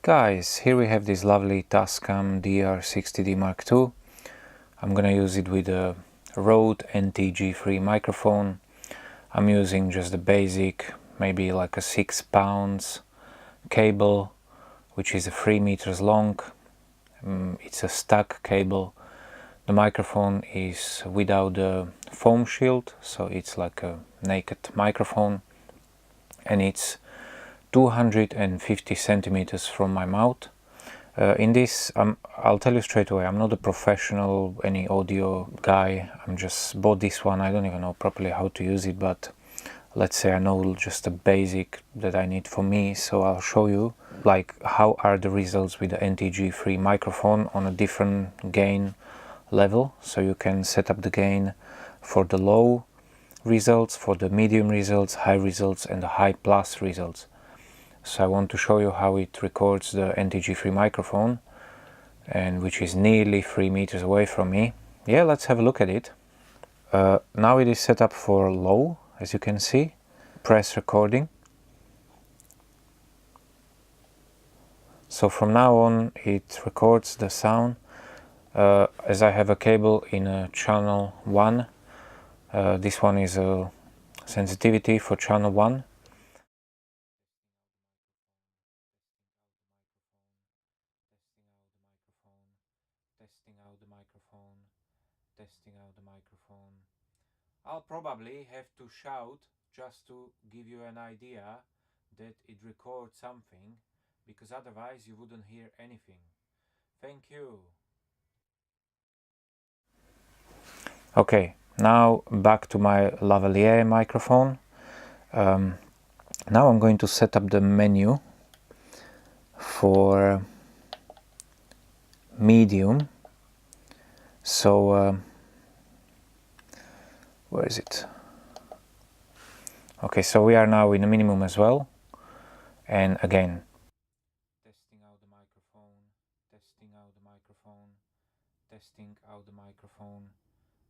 Guys, here we have this lovely Tascam DR60D Mark II. I'm gonna use it with a Rode NTG3 microphone. I'm using just the basic, maybe like a 6 pounds cable, which is 3 meters long. It's a Stagg cable. The microphone is without the foam shield, so it's like a naked microphone, and it's 250 centimeters from my mouth. In this, I'll tell you straight away, I'm not a professional, any audio guy. I'm just bought this one. I don't even know properly how to use it, but let's say I know just the basic that I need for me. So I'll show you like how are the results with the NTG3 microphone on a different gain level. So you can set up the gain for the low results, for the medium results, high results, and the high plus results. So I want to show you how it records the NTG3 microphone, and which is nearly 3 meters away from me. Yeah, let's have a look at it. Now it is set up for low, as you can see. Press recording. So from now on it records the sound. As I have a cable in channel 1, this one is a sensitivity for channel 1. Testing out the microphone, testing out the microphone. I'll probably have to shout just to give you an idea that it records something, because otherwise you wouldn't hear anything. Thank you. Okay, now back to my lavalier microphone. Now I'm going to set up the menu for medium. So where is it? Okay, so we are now in the minimum as well, and again testing out the microphone, testing out the microphone, testing out the microphone,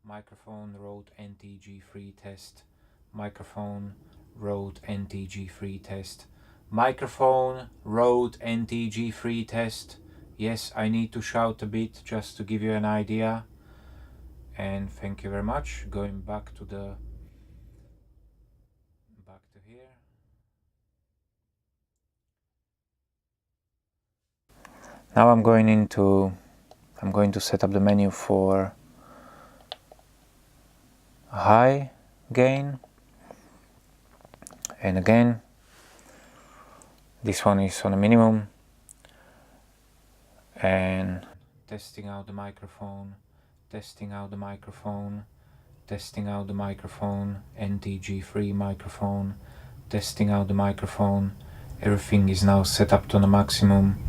microphone Rode NTG3 test, microphone Rode NTG3 test, microphone Rode NTG3 test. Yes, I need to shout a bit just to give you an idea. And thank you very much. Going back to here. Now I'm going to set up the menu for high gain, and again this one is on a minimum, and testing out the microphone, testing out the microphone, testing out the microphone, NTG3 microphone, testing out the microphone. Everything is now set up to the maximum.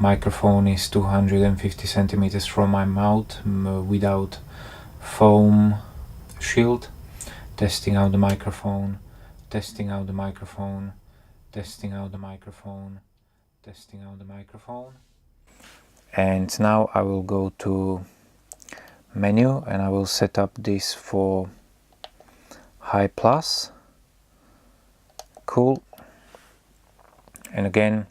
Microphone is 250 centimeters from my mouth without foam shield. Testing out the microphone, testing out the microphone, testing out the microphone, testing out the microphone. And now I will go to menu and I will set up this for high plus. Cool. And again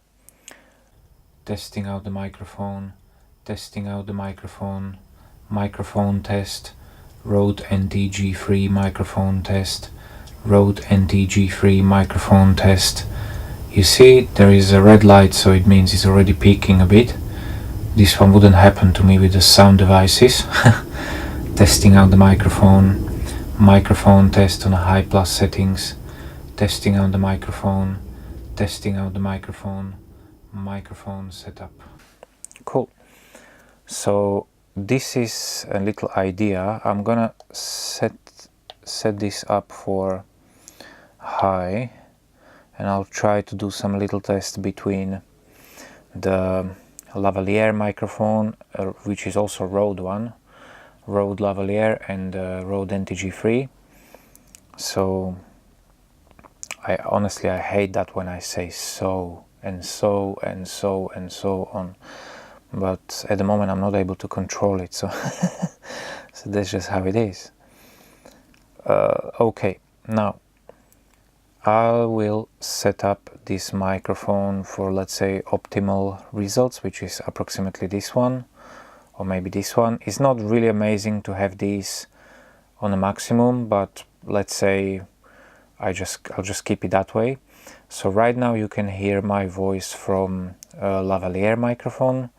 testing out the microphone, testing out the microphone, microphone test, Rode NTG3 microphone test, Rode NTG3 microphone test. You see there is a red light, so it means it's already peaking a bit. This one wouldn't happen to me with the sound devices. Testing out the microphone, microphone test on a high plus settings, testing out the microphone, testing out the microphone, microphone setup. Cool. So this is a little idea. I'm gonna set this up for high, and I'll try to do some little test between the lavalier microphone, which is also Rode one, Rode lavalier, and Rode NTG3. So I honestly hate that when I say so and so and so and so on, but at the moment I'm not able to control it, so so that's just how it is. Okay, now I will set up this microphone for, let's say, optimal results, which is approximately this one, or maybe this one. It's not really amazing to have these on a maximum, but let's say I'll just keep it that way. So right now you can hear my voice from a lavalier microphone,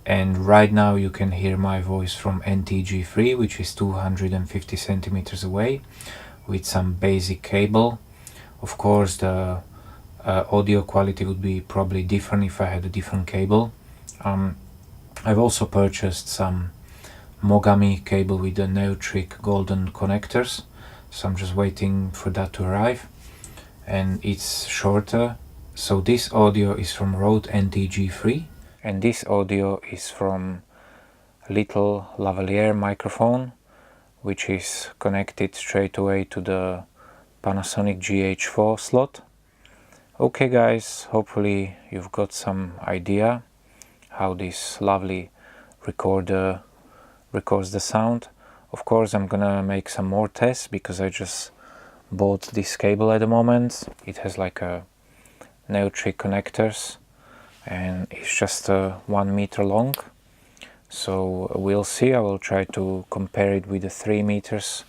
and right now you can hear my voice from NTG3, which is 250 centimeters away, with some basic cable. Of course, the audio quality would be probably different if I had a different cable. I've also purchased some Mogami cable with the Neotric golden connectors, so I'm just waiting for that to arrive, and it's shorter. So this audio is from Rode NTG3, and this audio is from little lavalier microphone, which is connected straight away to the Panasonic GH4 slot. Okay guys, hopefully you've got some idea how this lovely recorder records the sound. Of course I'm gonna make some more tests because I just bought this cable at the moment. It has like a Neotric connectors and it's just 1 meter long. So we'll see. I will try to compare it with a 3 meters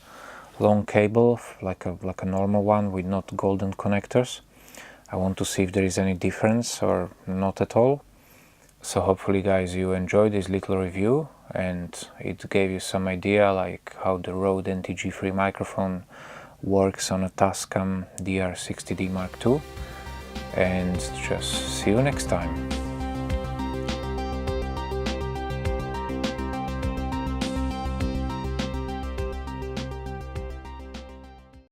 long cable, like a normal one with not golden connectors. I want to see if there is any difference or not at all. So hopefully guys you enjoyed this little review and it gave you some idea like how the Rode NTG3 microphone works on a Tascam DR60D Mark II, and just see you next time.